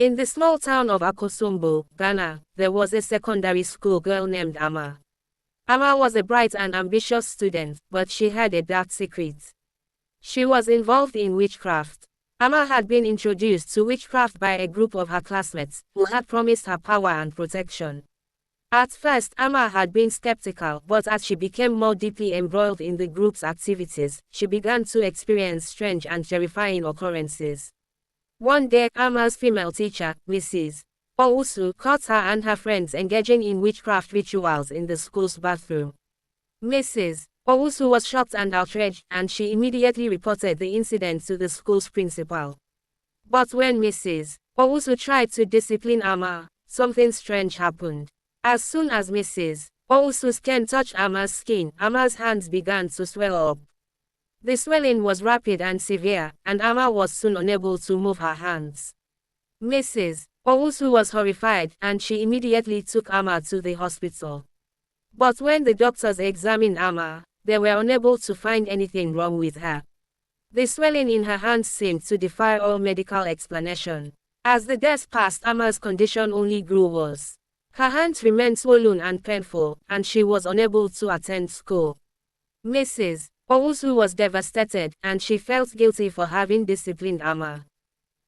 In the small town of Akosombo, Ghana, there was a secondary school girl named Amma. Amma was a bright and ambitious student, but she had a dark secret. She was involved in witchcraft. Amma had been introduced to witchcraft by a group of her classmates, who had promised her power and protection. At first, Amma had been skeptical, but as she became more deeply embroiled in the group's activities, she began to experience strange and terrifying occurrences. One day, Amma's female teacher, Mrs. Owusu, caught her and her friends engaging in witchcraft rituals in the school's bathroom. Mrs. Owusu was shocked and outraged, and she immediately reported the incident to the school's principal. But when Mrs. Owusu tried to discipline Amma, something strange happened. As soon as Mrs. Owusu's cane touched Amma's skin, Amma's hands began to swell up. The swelling was rapid and severe, and Amma was soon unable to move her hands. Mrs. Owusu was horrified, and she immediately took Amma to the hospital. But when the doctors examined Amma, they were unable to find anything wrong with her. The swelling in her hands seemed to defy all medical explanation. As the days passed, Amma's condition only grew worse. Her hands remained swollen and painful, and she was unable to attend school. Mrs. Owusu was devastated, and she felt guilty for having disciplined Amma.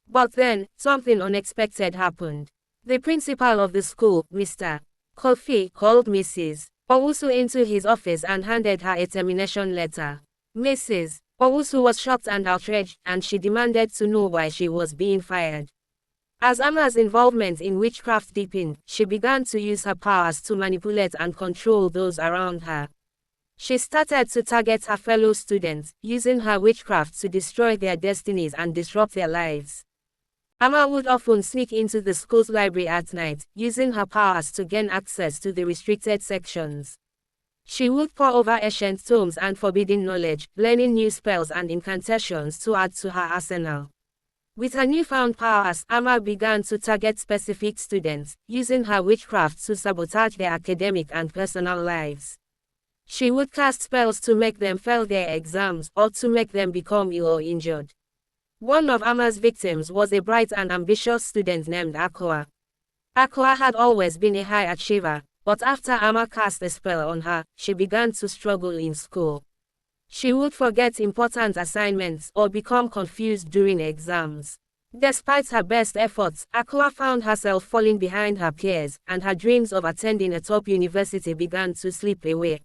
But then, something unexpected happened. The principal of the school, Mr. Kofi, called Mrs. Owusu into his office and handed her a termination letter. Mrs. Owusu was shocked and outraged, and she demanded to know why she was being fired. As Amma's involvement in witchcraft deepened, she began to use her powers to manipulate and control those around her. She started to target her fellow students, using her witchcraft to destroy their destinies and disrupt their lives. Amma would often sneak into the school's library at night, using her powers to gain access to the restricted sections. She would pore over ancient tomes and forbidden knowledge, learning new spells and incantations to add to her arsenal. With her newfound powers, Amma began to target specific students, using her witchcraft to sabotage their academic and personal lives. She would cast spells to make them fail their exams, or to make them become ill or injured. One of Amma's victims was a bright and ambitious student named Akua. Akua had always been a high achiever, but after Amma cast a spell on her, she began to struggle in school. She would forget important assignments or become confused during exams. Despite her best efforts, Akua found herself falling behind her peers, and her dreams of attending a top university began to slip away.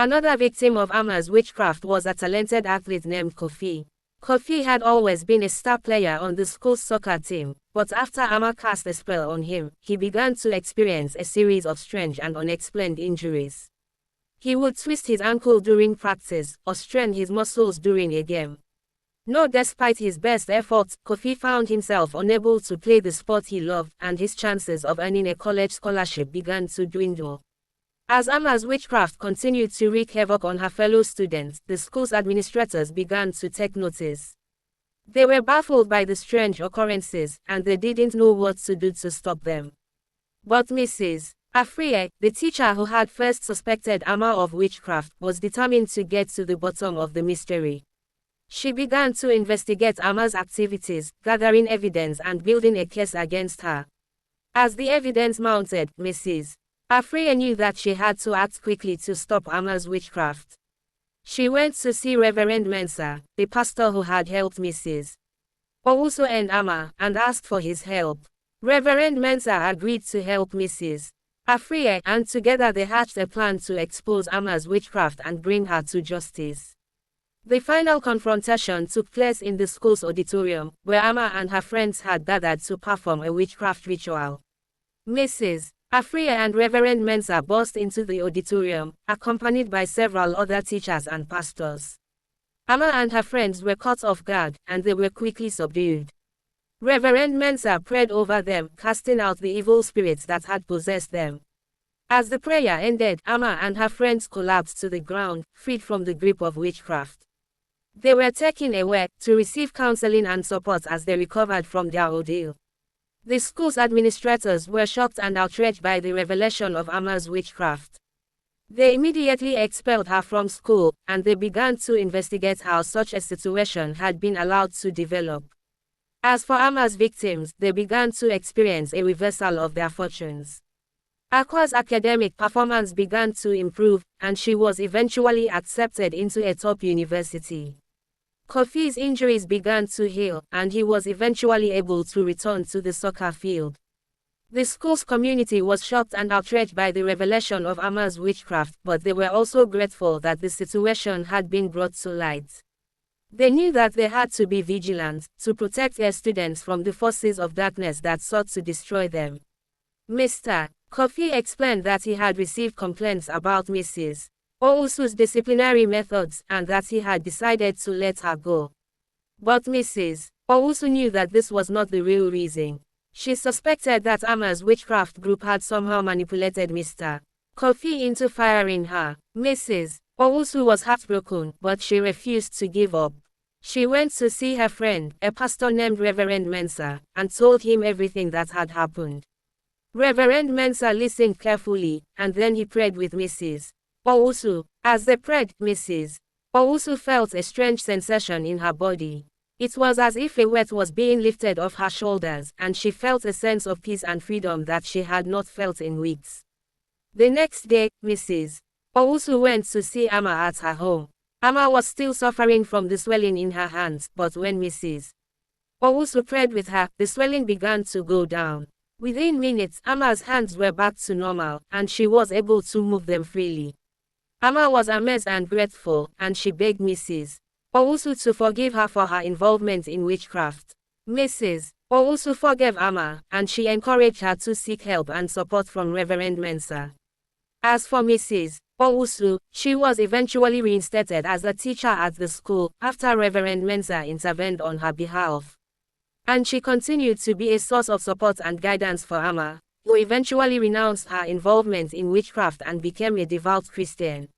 Another victim of Amma's witchcraft was a talented athlete named Kofi. Kofi had always been a star player on the school's soccer team, but after Amma cast a spell on him, he began to experience a series of strange and unexplained injuries. He would twist his ankle during practice, or strain his muscles during a game. No, despite his best efforts, Kofi found himself unable to play the sport he loved, and his chances of earning a college scholarship began to dwindle. As Amma's witchcraft continued to wreak havoc on her fellow students, the school's administrators began to take notice. They were baffled by the strange occurrences, and they didn't know what to do to stop them. But Mrs. Afriye, the teacher who had first suspected Amma of witchcraft, was determined to get to the bottom of the mystery. She began to investigate Amma's activities, gathering evidence and building a case against her. As the evidence mounted, Mrs. Afriye knew that she had to act quickly to stop Amma's witchcraft. She went to see Reverend Mensah, the pastor who had helped Mrs. Owusu and Amma, and asked for his help. Reverend Mensah agreed to help Mrs. Afriye, and together they hatched a plan to expose Amma's witchcraft and bring her to justice. The final confrontation took place in the school's auditorium, where Amma and her friends had gathered to perform a witchcraft ritual. Mrs. Afriye and Reverend Mensah burst into the auditorium, accompanied by several other teachers and pastors. Amma and her friends were caught off guard, and they were quickly subdued. Reverend Mensah prayed over them, casting out the evil spirits that had possessed them. As the prayer ended, Amma and her friends collapsed to the ground, freed from the grip of witchcraft. They were taken away to receive counseling and support as they recovered from their ordeal. The school's administrators were shocked and outraged by the revelation of Amma's witchcraft. They immediately expelled her from school, and they began to investigate how such a situation had been allowed to develop. As for Amma's victims, they began to experience a reversal of their fortunes. Aqua's academic performance began to improve, and she was eventually accepted into a top university. Kofi's injuries began to heal, and he was eventually able to return to the soccer field. The school's community was shocked and outraged by the revelation of Amma's witchcraft, but they were also grateful that the situation had been brought to light. They knew that they had to be vigilant, to protect their students from the forces of darkness that sought to destroy them. Mr. Kofi explained that he had received complaints about Mrs. Owusu's disciplinary methods and that he had decided to let her go. But Mrs. Owusu knew that this was not the real reason. She suspected that Amma's witchcraft group had somehow manipulated Mr. Kofi into firing her. Mrs. Owusu was heartbroken, but she refused to give up. She went to see her friend, a pastor named Reverend Mensah, and told him everything that had happened. Reverend Mensah listened carefully, and then he prayed with Mrs. Owusu. As they prayed, Mrs. Owusu felt a strange sensation in her body. It was as if a weight was being lifted off her shoulders, and she felt a sense of peace and freedom that she had not felt in weeks. The next day, Mrs. Owusu went to see Amma at her home. Amma was still suffering from the swelling in her hands, but when Mrs. Owusu prayed with her, the swelling began to go down. Within minutes, Amma's hands were back to normal, and she was able to move them freely. Amma was amazed and grateful, and she begged Mrs. Owusu to forgive her for her involvement in witchcraft. Mrs. Owusu forgave Amma, and she encouraged her to seek help and support from Reverend Mensah. As for Mrs. Owusu, she was eventually reinstated as a teacher at the school after Reverend Mensah intervened on her behalf. And she continued to be a source of support and guidance for Amma, who eventually renounced her involvement in witchcraft and became a devout Christian.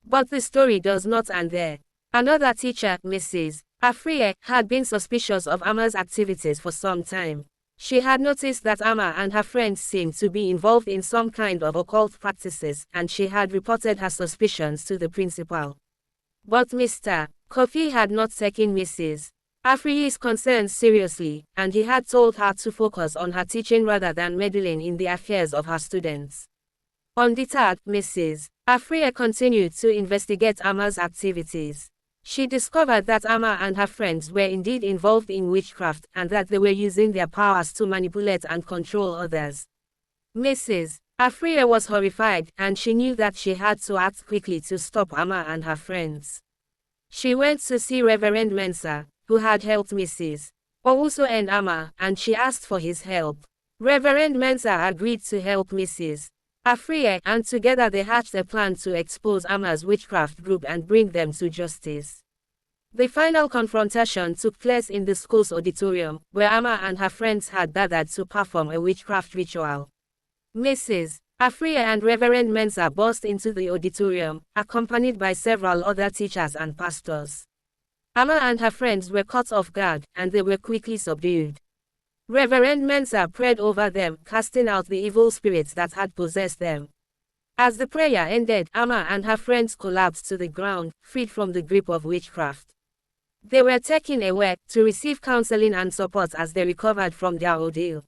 But the story does not end there. Another teacher, Mrs. Afriye, had been suspicious of Amma's activities for some time. She had noticed that Amma and her friends seemed to be involved in some kind of occult practices, and she had reported her suspicions to the principal. But Mr. Kofi had not taken Mrs. Afriye's concerns seriously, and he had told her to focus on her teaching rather than meddling in the affairs of her students. Undeterred, Mrs. Afriye continued to investigate Amma's activities. She discovered that Amma and her friends were indeed involved in witchcraft, and that they were using their powers to manipulate and control others. Mrs. Afriye was horrified, and she knew that she had to act quickly to stop Amma and her friends. She went to see Reverend Mensah, who had helped Mrs. Owusu and Amma, and she asked for his help. Reverend Mensah agreed to help Mrs. Afriye, and together they hatched a plan to expose Amma's witchcraft group and bring them to justice. The final confrontation took place in the school's auditorium, where Amma and her friends had gathered to perform a witchcraft ritual. Mrs. Afriye and Reverend Mensah burst into the auditorium, accompanied by several other teachers and pastors. Amma and her friends were caught off guard, and they were quickly subdued. Reverend Mensah prayed over them, casting out the evil spirits that had possessed them. As the prayer ended, Amma and her friends collapsed to the ground, freed from the grip of witchcraft. They were taken away to receive counseling and support as they recovered from their ordeal.